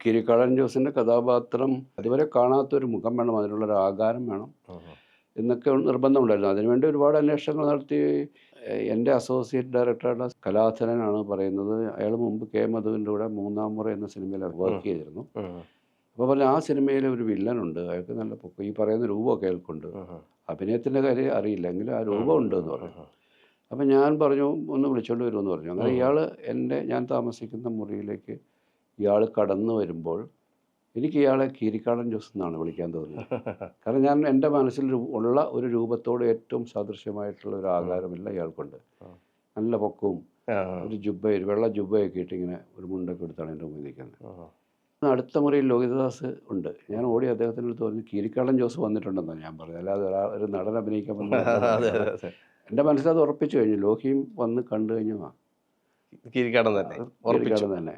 കിരിക്കാടൻ ജോസിൻ്റെ കഥാപാത്രം അതുവരെ കാണാത്തൊരു മുഖം വേണം, അതിനുള്ളൊരു ആകാരം വേണം എന്നൊക്കെ നിർബന്ധമുണ്ടായിരുന്നു. അതിനുവേണ്ടി ഒരുപാട് അന്വേഷണങ്ങൾ നടത്തി. എൻ്റെ അസോസിയേറ്റ് ഡയറക്ടറുടെ കലാധരനാണ് പറയുന്നത്. അയാൾ മുമ്പ് കെ മധുവിൻ്റെ കൂടെ മൂന്നാം മുറ എന്ന സിനിമയിൽ വർക്ക് ചെയ്തിരുന്നു. അപ്പോൾ പറഞ്ഞു ആ സിനിമയിൽ ഒരു വില്ലനുണ്ട്, അയാൾക്ക് നല്ല പൊക്കം, ഈ പറയുന്ന രൂപമൊക്കെ അയാൾക്കുണ്ട്, അഭിനയത്തിൻ്റെ കാര്യം അറിയില്ല എങ്കിലും ആ രൂപം ഉണ്ട് എന്ന് പറഞ്ഞു. അപ്പം ഞാൻ പറഞ്ഞു ഒന്ന് വിളിച്ചോണ്ട് വരുമെന്ന് പറഞ്ഞു. അങ്ങനെ ഇയാൾ ഞാൻ താമസിക്കുന്ന മുറിയിലേക്ക് ഇയാൾ കടന്നു വരുമ്പോൾ എനിക്ക് ഇയാളെ കീരിക്കാടൻ ജോസ് എന്നാണ് വിളിക്കാൻ തോന്നുന്നത്. കാരണം ഞാൻ എൻ്റെ മനസ്സിൽ ഉള്ള ഒരു രൂപത്തോട് ഏറ്റവും സദൃശ്യമായിട്ടുള്ള ഒരു ആകാരമില്ല ഇയാൾക്കുണ്ട്. നല്ല പൊക്കവും ഒരു വെള്ള ജുബ്ബയൊക്കെ ഇട്ട് ഇങ്ങനെ ഒരു മുണ്ടൊക്കെ എടുത്താണ് എൻ്റെ മുമ്പിൽ നിൽക്കുന്നത്. അടുത്ത മുറിയിൽ ലോഹിതദാസ് ഉണ്ട്. ഞാൻ ഓടി അദ്ദേഹത്തിൻ്റെ അടുത്ത് പറഞ്ഞു കീരിക്കാടൻ ജോസ് വന്നിട്ടുണ്ടെന്നാണ് ഞാൻ പറഞ്ഞത്, അല്ലാതെ ഒരു നടൻ അഭിനയിക്കാൻ വന്നത്. എൻ്റെ മനസ്സിൽ അത് ഉറപ്പിച്ചു കഴിഞ്ഞു. ലോഹിയും വന്ന് കണ്ടു കഴിഞ്ഞു. കീരിക്കാടൻ തന്നെ കീരിക്കാടൻ തന്നെ.